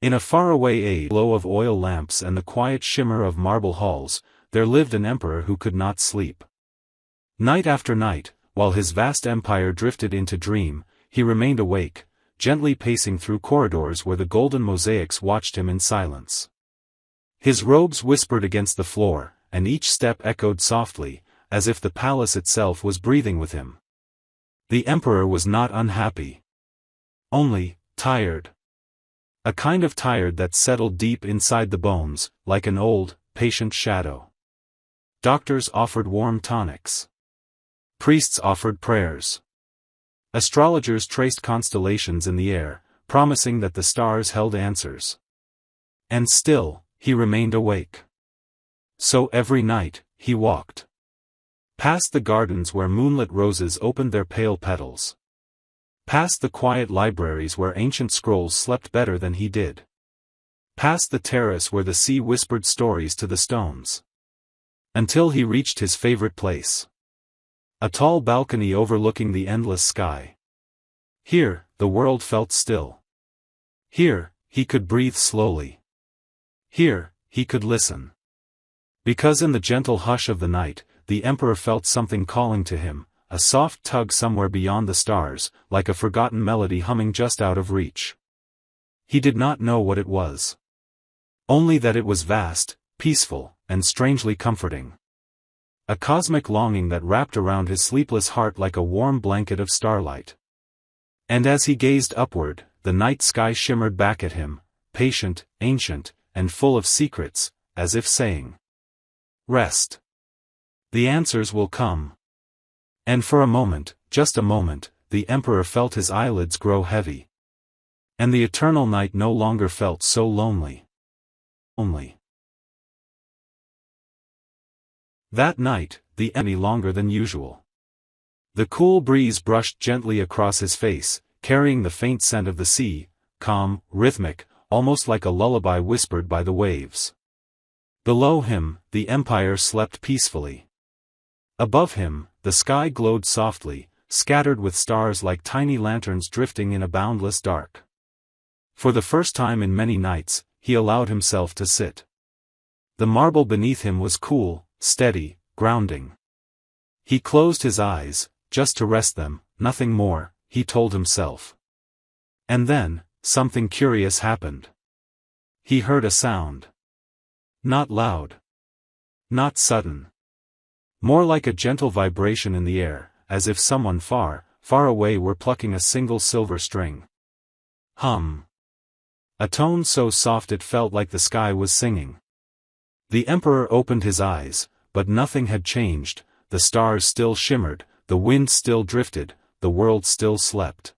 In a faraway glow of oil lamps and the quiet shimmer of marble halls, there lived an emperor who could not sleep. Night after night, while his vast empire drifted into dream, he remained awake, gently pacing through corridors where the golden mosaics watched him in silence. His robes whispered against the floor, and each step echoed softly, as if the palace itself was breathing with him. The emperor was not unhappy. Only tired. A kind of tired that settled deep inside the bones, like an old, patient shadow. Doctors offered warm tonics. Priests offered prayers. Astrologers traced constellations in the air, promising that the stars held answers. And still, he remained awake. So every night, he walked past the gardens where moonlit roses opened their pale petals. Past the quiet libraries where ancient scrolls slept better than he did. Past the terrace where the sea whispered stories to the stones. Until he reached his favorite place. A tall balcony overlooking the endless sky. Here, the world felt still. Here, he could breathe slowly. Here, he could listen. Because in the gentle hush of the night, the emperor felt something calling to him, a soft tug somewhere beyond the stars, like a forgotten melody humming just out of reach. He did not know what it was. Only that it was vast, peaceful, and strangely comforting. A cosmic longing that wrapped around his sleepless heart like a warm blanket of starlight. And as he gazed upward, the night sky shimmered back at him, patient, ancient, and full of secrets, as if saying, "Rest. The answers will come." And for a moment, just a moment, the emperor felt his eyelids grow heavy. And the eternal night no longer felt so lonely. That night, any longer than usual. The cool breeze brushed gently across his face, carrying the faint scent of the sea, calm, rhythmic, almost like a lullaby whispered by the waves. Below him, the empire slept peacefully. Above him, the sky glowed softly, scattered with stars like tiny lanterns drifting in a boundless dark. For the first time in many nights, he allowed himself to sit. The marble beneath him was cool, steady, grounding. He closed his eyes, just to rest them, nothing more, he told himself. And then, something curious happened. He heard a sound. Not loud. Not sudden. More like a gentle vibration in the air, as if someone far, far away were plucking a single silver string. Hum. A tone so soft it felt like the sky was singing. The emperor opened his eyes, but nothing had changed, the stars still shimmered, the wind still drifted, the world still slept.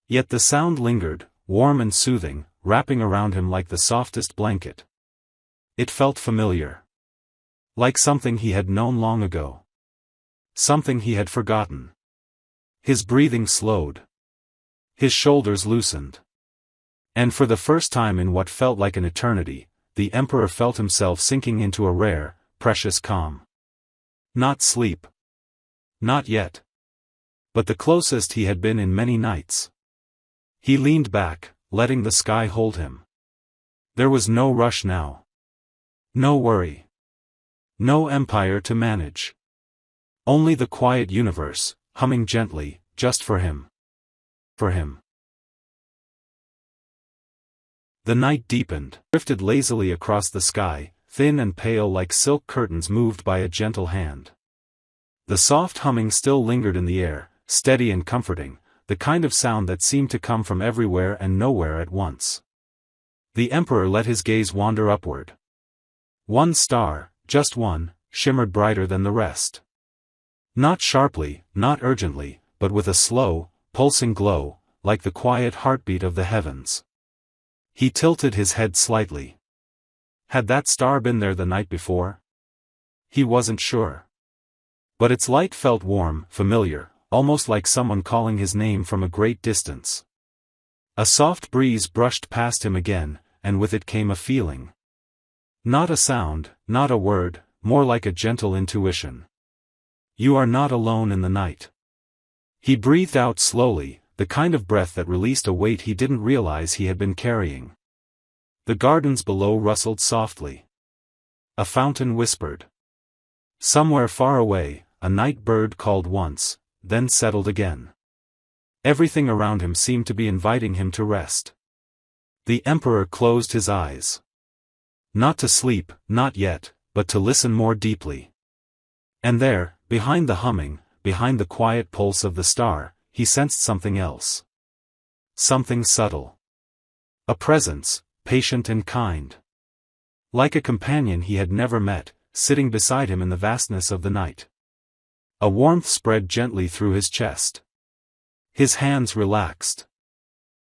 Yet the sound lingered, warm and soothing, wrapping around him like the softest blanket. It felt familiar. Like something he had known long ago. Something he had forgotten. His breathing slowed. His shoulders loosened. And for the first time in what felt like an eternity, the emperor felt himself sinking into a rare, precious calm. Not sleep. Not yet. But the closest he had been in many nights. He leaned back, letting the sky hold him. There was no rush now. No worry. No empire to manage. Only the quiet universe, humming gently, just for him. For him. The night deepened, drifted lazily across the sky, thin and pale like silk curtains moved by a gentle hand. The soft humming still lingered in the air, steady and comforting, the kind of sound that seemed to come from everywhere and nowhere at once. The emperor let his gaze wander upward. One star, just one, shimmered brighter than the rest. Not sharply, not urgently, but with a slow, pulsing glow, like the quiet heartbeat of the heavens. He tilted his head slightly. Had that star been there the night before? He wasn't sure. But its light felt warm, familiar, almost like someone calling his name from a great distance. A soft breeze brushed past him again, and with it came a feeling. Not a sound, not a word, more like a gentle intuition. You are not alone in the night. He breathed out slowly, the kind of breath that released a weight he didn't realize he had been carrying. The gardens below rustled softly. A fountain whispered. Somewhere far away, a night bird called once, then settled again. Everything around him seemed to be inviting him to rest. The emperor closed his eyes. Not to sleep, not yet, but to listen more deeply. And there, behind the humming, behind the quiet pulse of the star, he sensed something else. Something subtle. A presence, patient and kind. Like a companion he had never met, sitting beside him in the vastness of the night. A warmth spread gently through his chest. His hands relaxed.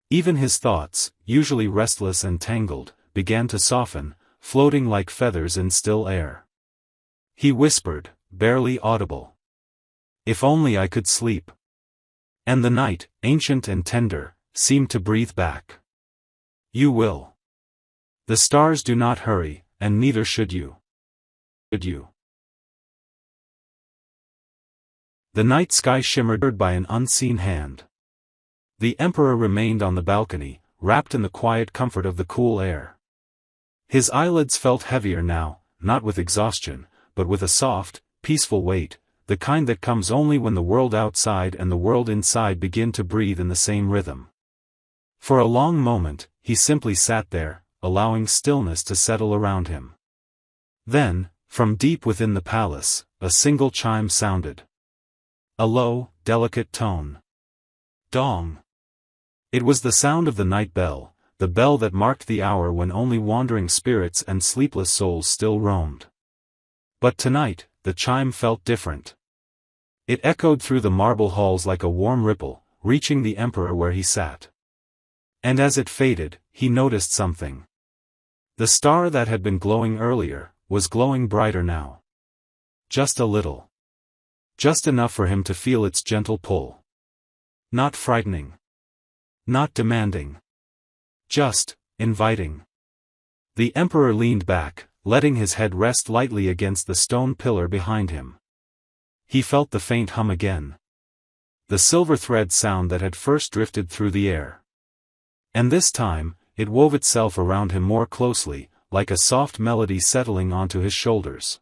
Even his thoughts, usually restless and tangled, began to soften, floating like feathers in still air. He whispered, barely audible. If only I could sleep. And the night, ancient and tender, seemed to breathe back. You will. The stars do not hurry, and neither should you. Should you? The night sky shimmered by an unseen hand. The emperor remained on the balcony, wrapped in the quiet comfort of the cool air. His eyelids felt heavier now, not with exhaustion, but with a soft, peaceful weight, the kind that comes only when the world outside and the world inside begin to breathe in the same rhythm. For a long moment, he simply sat there, allowing stillness to settle around him. Then, from deep within the palace, a single chime sounded. A low, delicate tone. Dong. It was the sound of the night bell, the bell that marked the hour when only wandering spirits and sleepless souls still roamed. But tonight, the chime felt different. It echoed through the marble halls like a warm ripple, reaching the emperor where he sat. And as it faded, he noticed something. The star that had been glowing earlier, was glowing brighter now. Just a little. Just enough for him to feel its gentle pull. Not frightening. Not demanding. Just, inviting. The emperor leaned back, letting his head rest lightly against the stone pillar behind him. He felt the faint hum again. The silver thread sound that had first drifted through the air. And this time, it wove itself around him more closely, like a soft melody settling onto his shoulders.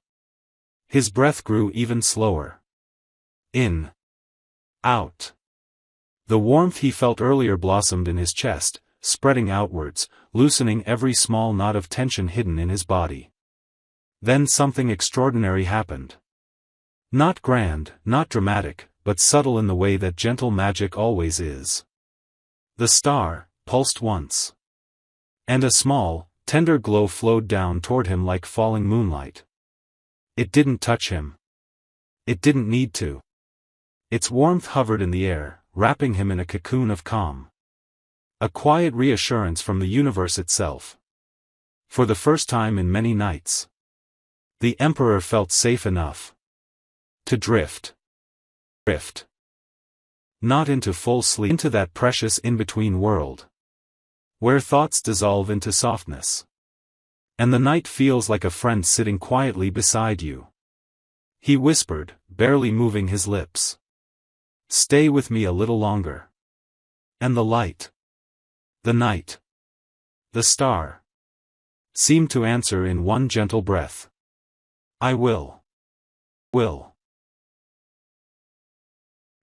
His breath grew even slower. In. Out. The warmth he felt earlier blossomed in his chest, spreading outwards, loosening every small knot of tension hidden in his body. Then something extraordinary happened. Not grand, not dramatic, but subtle in the way that gentle magic always is. The star pulsed once. And a small, tender glow flowed down toward him like falling moonlight. It didn't touch him. It didn't need to. Its warmth hovered in the air, wrapping him in a cocoon of calm. A quiet reassurance from the universe itself. For the first time in many nights, the emperor felt safe enough to drift. Not into full sleep, into that precious in-between world, where thoughts dissolve into softness. And the night feels like a friend sitting quietly beside you. He whispered, barely moving his lips. Stay with me a little longer. And the light. The night. The star. Seemed to answer in one gentle breath. I will. Will.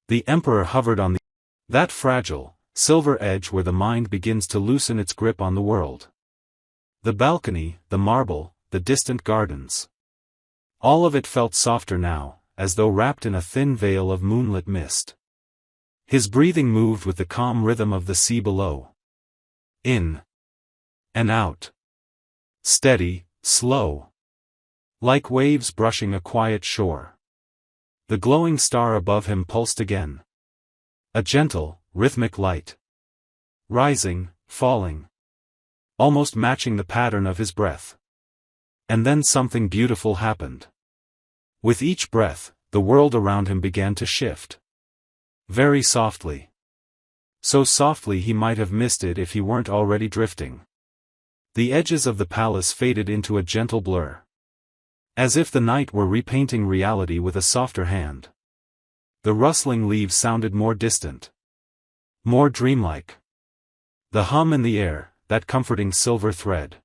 The emperor hovered on that fragile, silver edge where the mind begins to loosen its grip on the world. The balcony, the marble, the distant gardens. All of it felt softer now, as though wrapped in a thin veil of moonlit mist. His breathing moved with the calm rhythm of the sea below. In. And out. Steady, slow. Like waves brushing a quiet shore. The glowing star above him pulsed again. A gentle, rhythmic light. Rising, falling. Almost matching the pattern of his breath. And then something beautiful happened. With each breath, the world around him began to shift. Very softly. So softly he might have missed it if he weren't already drifting. The edges of the palace faded into a gentle blur. As if the night were repainting reality with a softer hand. The rustling leaves sounded more distant. More dreamlike. The hum in the air, that comforting silver thread.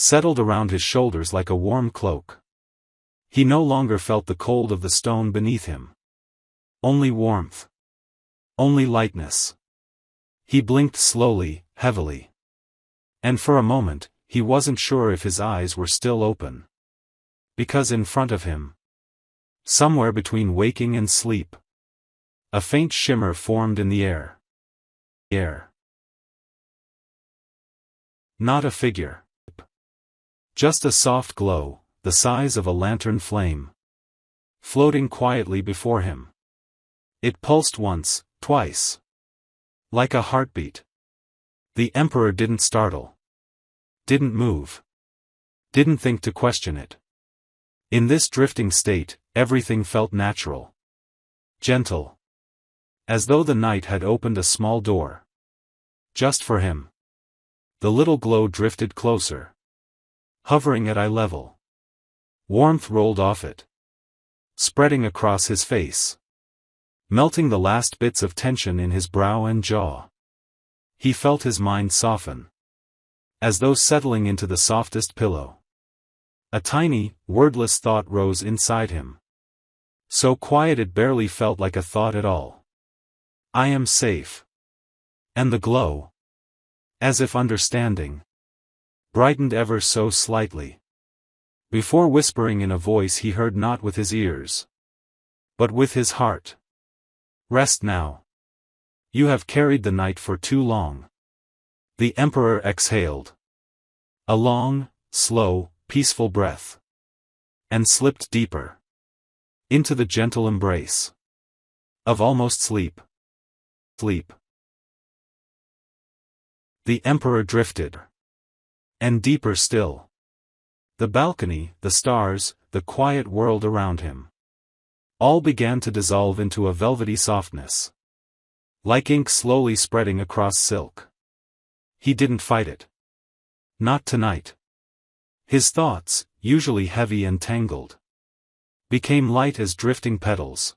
settled around his shoulders like a warm cloak. He no longer felt the cold of the stone beneath him. Only warmth. Only lightness. He blinked slowly, heavily. And for a moment, he wasn't sure if his eyes were still open. Because in front of him, somewhere between waking and sleep, a faint shimmer formed in the air. Not a figure. Just a soft glow, the size of a lantern flame, floating quietly before him. It pulsed once, twice. Like a heartbeat. The Emperor didn't startle. Didn't move. Didn't think to question it. In this drifting state, everything felt natural. Gentle. As though the night had opened a small door. Just for him. The little glow drifted closer. Hovering at eye level. Warmth rolled off it. Spreading across his face. Melting the last bits of tension in his brow and jaw. He felt his mind soften. As though settling into the softest pillow. A tiny, wordless thought rose inside him. So quiet it barely felt like a thought at all. I am safe. And the glow, as if understanding, brightened ever so slightly. Before whispering in a voice he heard not with his ears, but with his heart. Rest now. You have carried the night for too long. The Emperor exhaled. A long, slow, peaceful breath. And slipped deeper. Into the gentle embrace. Of almost sleep. Sleep. The Emperor drifted. And deeper still. The balcony, the stars, the quiet world around him. All began to dissolve into a velvety softness. Like ink slowly spreading across silk. He didn't fight it. Not tonight. His thoughts, usually heavy and tangled, became light as drifting petals.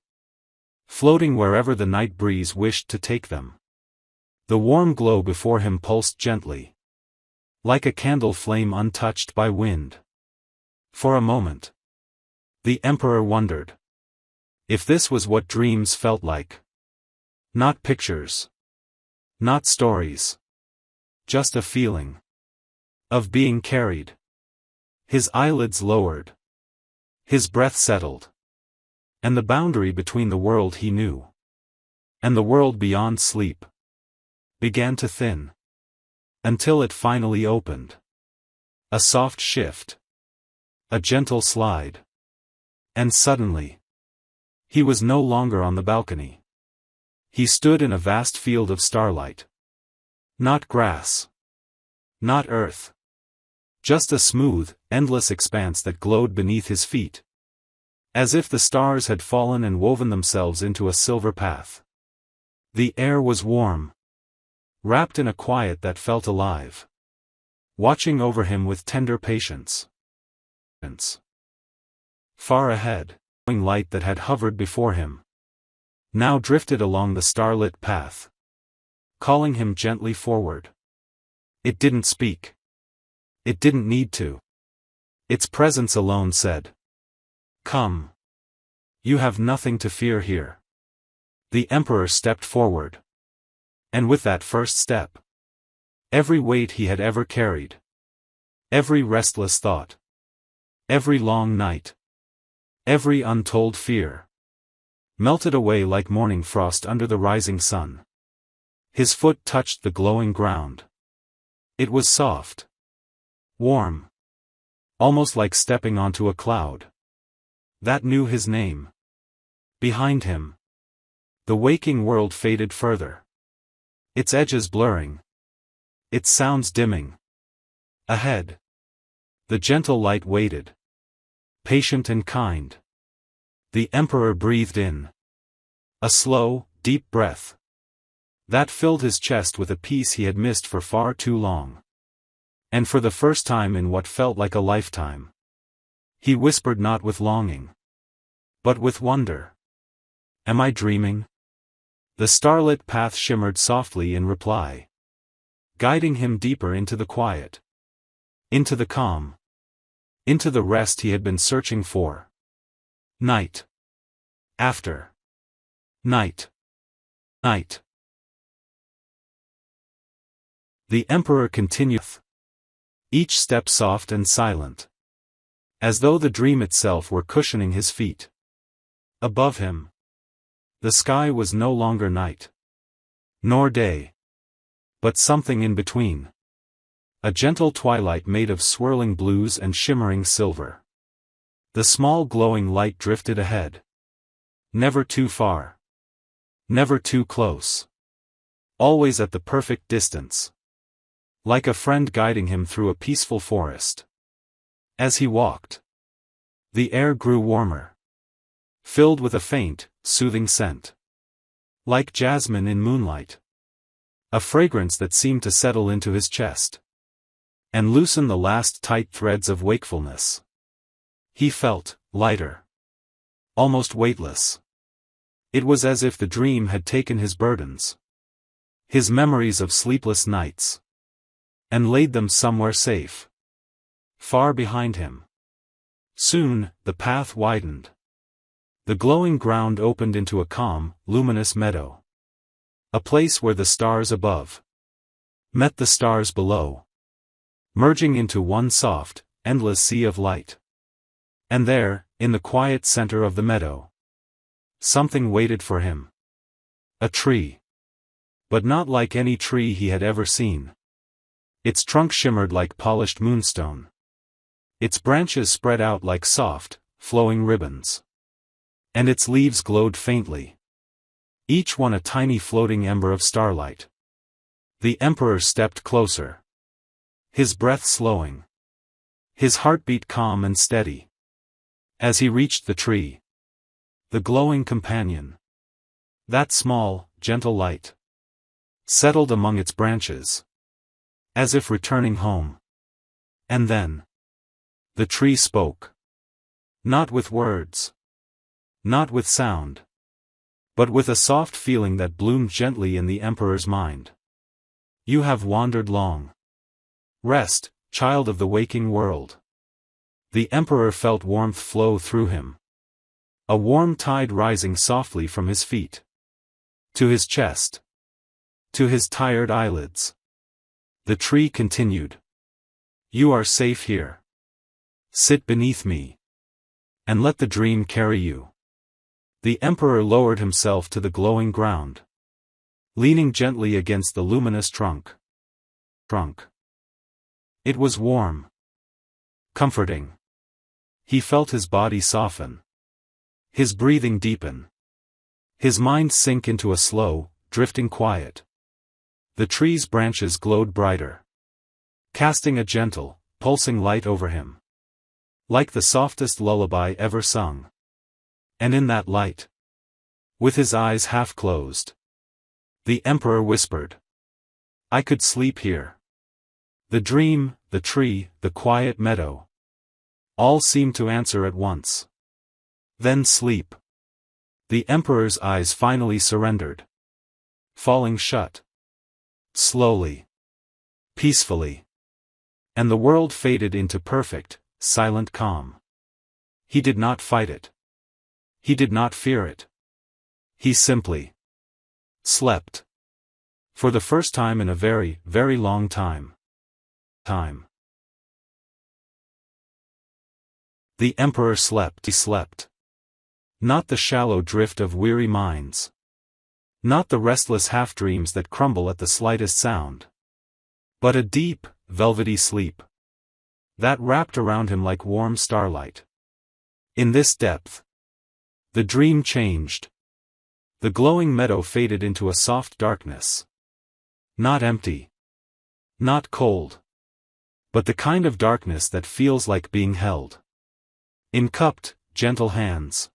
Floating wherever the night breeze wished to take them. The warm glow before him pulsed gently. Like a candle flame untouched by wind. For a moment, the Emperor wondered if this was what dreams felt like. Not pictures. Not stories. Just a feeling. Of being carried. His eyelids lowered. His breath settled. And the boundary between the world he knew and the world beyond sleep began to thin. Until it finally opened. A soft shift. A gentle slide. And suddenly, he was no longer on the balcony. He stood in a vast field of starlight. Not grass. Not earth. Just a smooth, endless expanse that glowed beneath his feet. As if the stars had fallen and woven themselves into a silver path. The air was warm. Wrapped in a quiet that felt alive. Watching over him with tender patience. Far ahead, a light that had hovered before him. Now drifted along the starlit path. Calling him gently forward. It didn't speak. It didn't need to. Its presence alone said, "Come. You have nothing to fear here." The Emperor stepped forward. And with that first step, every weight he had ever carried, every restless thought, every long night, every untold fear, melted away like morning frost under the rising sun. His foot touched the glowing ground. It was soft. Warm. Almost like stepping onto a cloud. That knew his name. Behind him, the waking world faded further. Its edges blurring. Its sounds dimming. Ahead, the gentle light waited. Patient and kind. The Emperor breathed in. A slow, deep breath. That filled his chest with a peace he had missed for far too long. And for the first time in what felt like a lifetime, he whispered not with longing, but with wonder. Am I dreaming? The starlit path shimmered softly in reply, guiding him deeper into the quiet. Into the calm. Into the rest he had been searching for. Night. After. Night. Night. The emperor continueth. Each step soft and silent. As though the dream itself were cushioning his feet. Above him. The sky was no longer night. Nor day. But something in between. A gentle twilight made of swirling blues and shimmering silver. The small glowing light drifted ahead. Never too far. Never too close. Always at the perfect distance. Like a friend guiding him through a peaceful forest. As he walked, the air grew warmer. Filled with a faint, soothing scent. Like jasmine in moonlight. A fragrance that seemed to settle into his chest. And loosen the last tight threads of wakefulness. He felt lighter. Almost weightless. It was as if the dream had taken his burdens. His memories of sleepless nights. And laid them somewhere safe. Far behind him. Soon, the path widened. The glowing ground opened into a calm, luminous meadow. A place where the stars above met the stars below. Merging into one soft, endless sea of light. And there, in the quiet center of the meadow, something waited for him. A tree. But not like any tree he had ever seen. Its trunk shimmered like polished moonstone. Its branches spread out like soft, flowing ribbons. And its leaves glowed faintly. Each one a tiny floating ember of starlight. The emperor stepped closer. His breath slowing. His heartbeat calm and steady. As he reached the tree. The glowing companion. That small, gentle light. Settled among its branches. As if returning home. And then. The tree spoke. Not with words. Not with sound. But with a soft feeling that bloomed gently in the emperor's mind. You have wandered long. Rest, child of the waking world. The emperor felt warmth flow through him. A warm tide rising softly from his feet. To his chest. To his tired eyelids. The tree continued. You are safe here. Sit beneath me. And let the dream carry you. The emperor lowered himself to the glowing ground. Leaning gently against the luminous trunk. It was warm. Comforting. He felt his body soften. His breathing deepen. His mind sink into a slow, drifting quiet. The tree's branches glowed brighter. Casting a gentle, pulsing light over him. Like the softest lullaby ever sung. And in that light, with his eyes half closed, the emperor whispered, I could sleep here. The dream, the tree, the quiet meadow. All seemed to answer at once. Then sleep. The emperor's eyes finally surrendered. Falling shut. Slowly. Peacefully. And the world faded into perfect, silent calm. He did not fight it. He did not fear it. He simply slept. For the first time in a very, very long time. The emperor slept. He slept. Not the shallow drift of weary minds. Not the restless half-dreams that crumble at the slightest sound. But a deep, velvety sleep. That wrapped around him like warm starlight. In this depth, the dream changed. The glowing meadow faded into a soft darkness. Not empty. Not cold. But the kind of darkness that feels like being held in cupped, gentle hands.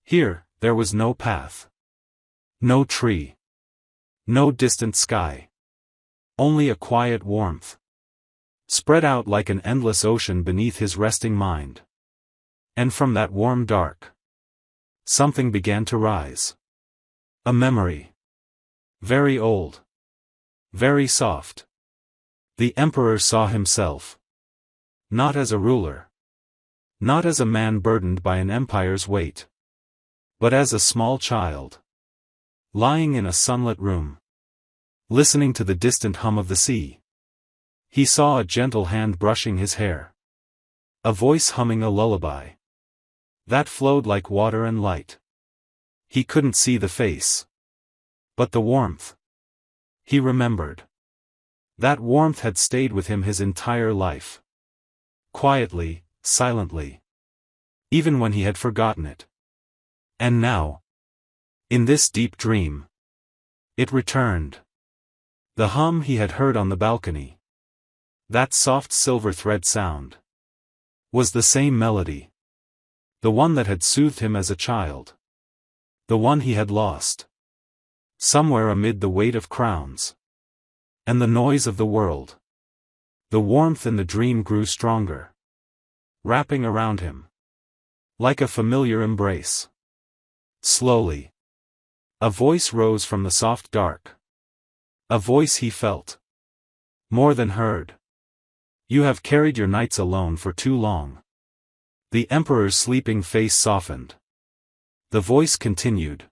Here, there was no path. No tree. No distant sky. Only a quiet warmth. Spread out like an endless ocean beneath his resting mind. And from that warm dark, something began to rise. A memory. Very old. Very soft. The emperor saw himself. Not as a ruler. Not as a man burdened by an empire's weight. But as a small child. Lying in a sunlit room. Listening to the distant hum of the sea. He saw a gentle hand brushing his hair. A voice humming a lullaby. That flowed like water and light. He couldn't see the face. But the warmth. He remembered. That warmth had stayed with him his entire life. Quietly, silently. Even when he had forgotten it. And now. In this deep dream. It returned. The hum he had heard on the balcony. That soft silver thread sound. Was the same melody. The one that had soothed him as a child. The one he had lost. Somewhere amid the weight of crowns. And the noise of the world. The warmth in the dream grew stronger. Wrapping around him. Like a familiar embrace. Slowly. A voice rose from the soft dark. A voice he felt. More than heard. You have carried your nights alone for too long. The emperor's sleeping face softened. The voice continued.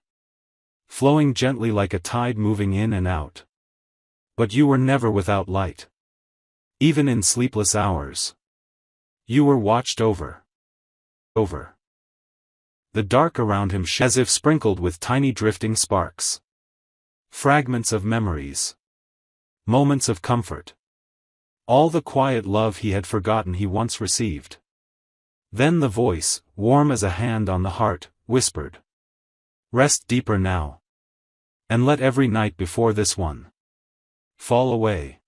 Flowing gently like a tide moving in and out. But you were never without light. Even in sleepless hours. You were watched over. The dark around him shone as if sprinkled with tiny drifting sparks. Fragments of memories. Moments of comfort. All the quiet love he had forgotten he once received. Then the voice, warm as a hand on the heart, whispered. Rest deeper now. And let every night before this one fall away.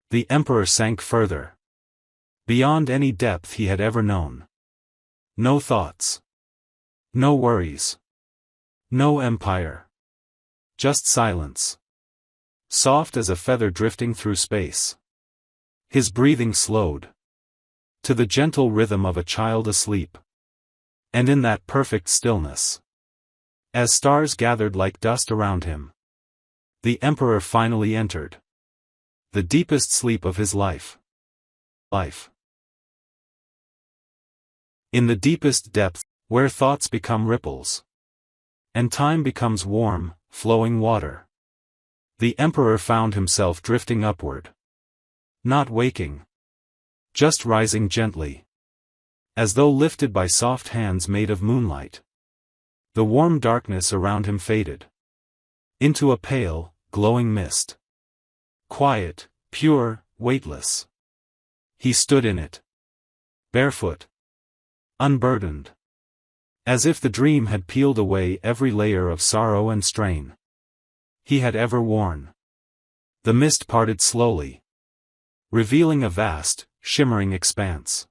The emperor sank further. Beyond any depth he had ever known. No thoughts. No worries. No empire. Just silence. Soft as a feather drifting through space. His breathing slowed. To the gentle rhythm of a child asleep. And in that perfect stillness. As stars gathered like dust around him. The emperor finally entered. The deepest sleep of his life. In the deepest depth, where thoughts become ripples. And time becomes warm, flowing water. The emperor found himself drifting upward. Not waking. Just rising gently. As though lifted by soft hands made of moonlight. The warm darkness around him faded. Into a pale, glowing mist. Quiet, pure, weightless. He stood in it. Barefoot. Unburdened. As if the dream had peeled away every layer of sorrow and strain he had ever worn. The mist parted slowly. Revealing a vast, shimmering expanse.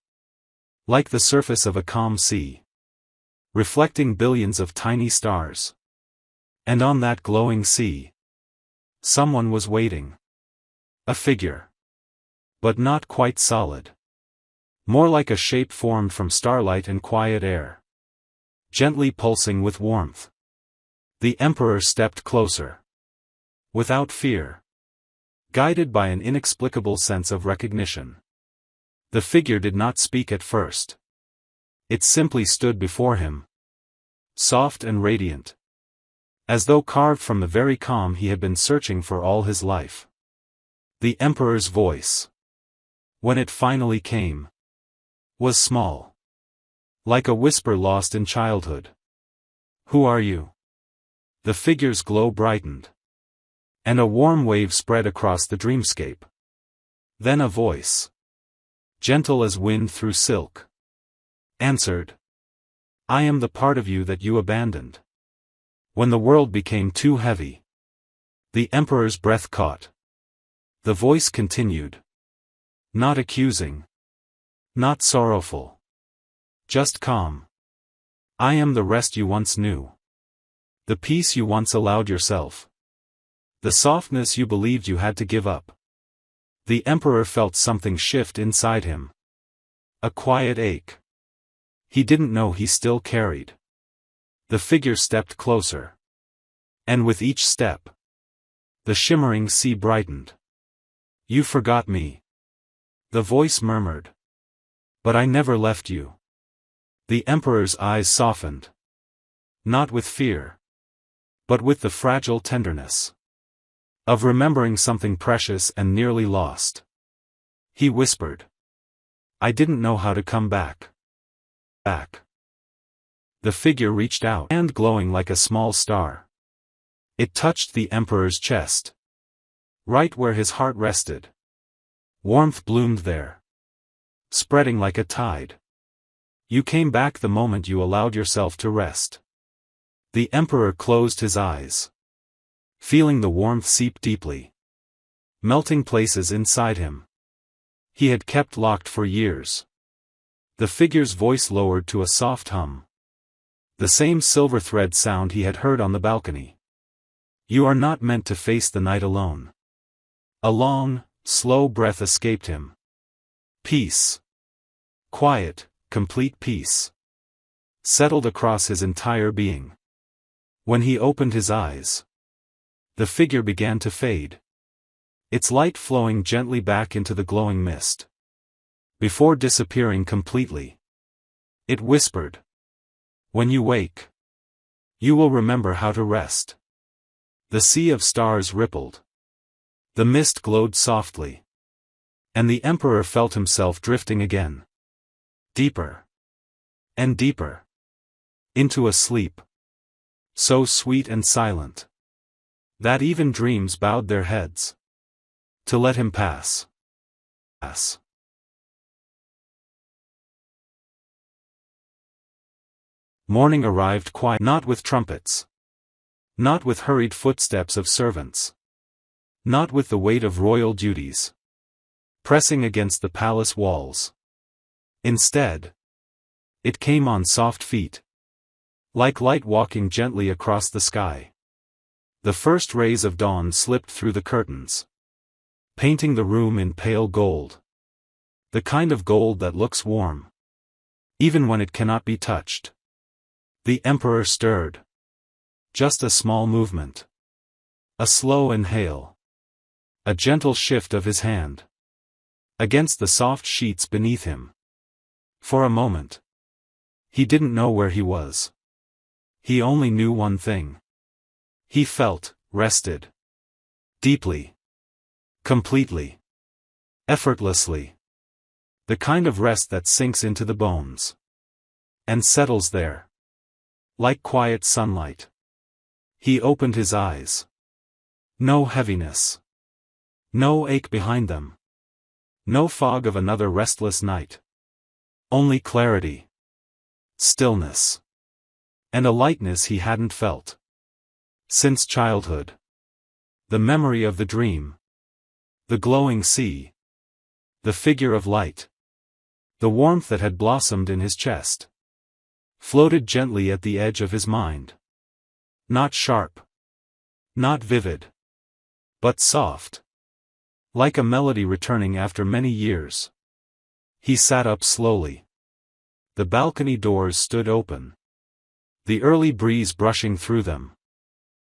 Like the surface of a calm sea. Reflecting billions of tiny stars. And on that glowing sea. Someone was waiting. A figure. But not quite solid. More like a shape formed from starlight and quiet air. Gently pulsing with warmth. The emperor stepped closer. Without fear. Guided by an inexplicable sense of recognition. The figure did not speak at first. It simply stood before him. Soft and radiant. As though carved from the very calm he had been searching for all his life. The emperor's voice. When it finally came. Was small. Like a whisper lost in childhood. Who are you? The figure's glow brightened. And a warm wave spread across the dreamscape. Then a voice. Gentle as wind through silk. Answered. I am the part of you that you abandoned. When the world became too heavy. The emperor's breath caught. The voice continued. Not accusing. Not sorrowful. Just calm. I am the rest you once knew. The peace you once allowed yourself. The softness you believed you had to give up. The emperor felt something shift inside him. A quiet ache. He didn't know he still carried. The figure stepped closer. And with each step, the shimmering sea brightened. You forgot me. The voice murmured. But I never left you. The emperor's eyes softened. Not with fear, but with the fragile tenderness of remembering something precious and nearly lost. He whispered, I didn't know how to come back. The figure reached out, hand glowing like a small star. It touched the emperor's chest, right where his heart rested. Warmth bloomed there, spreading like a tide. You came back the moment you allowed yourself to rest. The emperor closed his eyes, feeling the warmth seep deeply, melting places inside him he had kept locked for years. The figure's voice lowered to a soft hum, the same silver thread sound he had heard on the balcony. You are not meant to face the night alone. A long, slow breath escaped him. Peace. Quiet, complete peace settled across his entire being. When he opened his eyes, the figure began to fade, its light flowing gently back into the glowing mist. Before disappearing completely, it whispered, when you wake, you will remember how to rest. The sea of stars rippled. The mist glowed softly. And the emperor felt himself drifting again. Deeper. And deeper. Into a sleep so sweet and silent that even dreams bowed their heads to let him pass. Morning arrived quiet, not with trumpets, not with hurried footsteps of servants, not with the weight of royal duties pressing against the palace walls. Instead, it came on soft feet, like light walking gently across the sky. The first rays of dawn slipped through the curtains, painting the room in pale gold. The kind of gold that looks warm, even when it cannot be touched. The emperor stirred. Just a small movement. A slow inhale. A gentle shift of his hand against the soft sheets beneath him. For a moment, he didn't know where he was. He only knew one thing. He felt rested. Deeply. Completely. Effortlessly. The kind of rest that sinks into the bones and settles there, like quiet sunlight. He opened his eyes. No heaviness. No ache behind them. No fog of another restless night. Only clarity. Stillness. And a lightness he hadn't felt since childhood. The memory of the dream. The glowing sea. The figure of light. The warmth that had blossomed in his chest floated gently at the edge of his mind. Not sharp. Not vivid. But soft. Like a melody returning after many years. He sat up slowly. The balcony doors stood open. The early breeze brushing through them.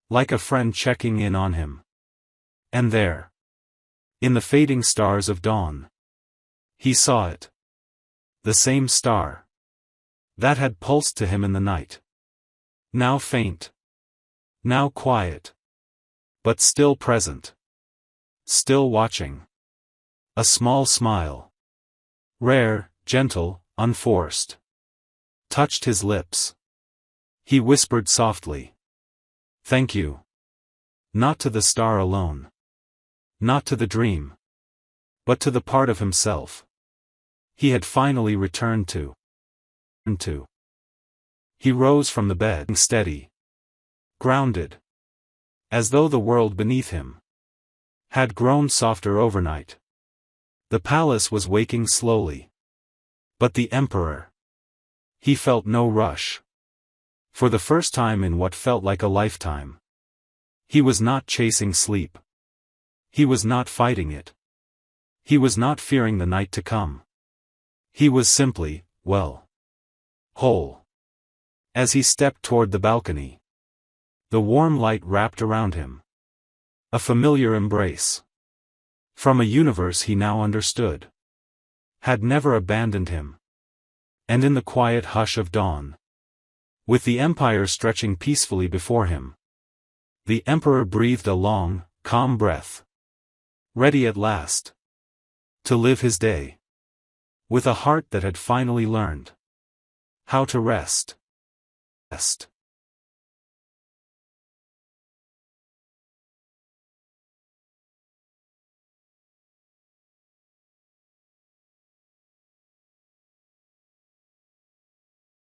Like a friend checking in on him. And there, in the fading stars of dawn, he saw it. The same star that had pulsed to him in the night. Now faint. Now quiet. But still present. Still watching. A small smile. Rare, gentle, unforced. Touched his lips. He whispered softly. Thank you. Not to the star alone. Not to the dream. But to the part of himself he had finally returned to. He rose from the bed, steady. Grounded. As though the world beneath him had grown softer overnight. The palace was waking slowly. But the emperor, he felt no rush. For the first time in what felt like a lifetime, he was not chasing sleep. He was not fighting it. He was not fearing the night to come. He was simply, well, whole. As he stepped toward the balcony, the warm light wrapped around him. A familiar embrace. From a universe he now understood. Had never abandoned him. And in the quiet hush of dawn, with the empire stretching peacefully before him, the emperor breathed a long, calm breath. Ready at last to live his day. With a heart that had finally learned how to rest.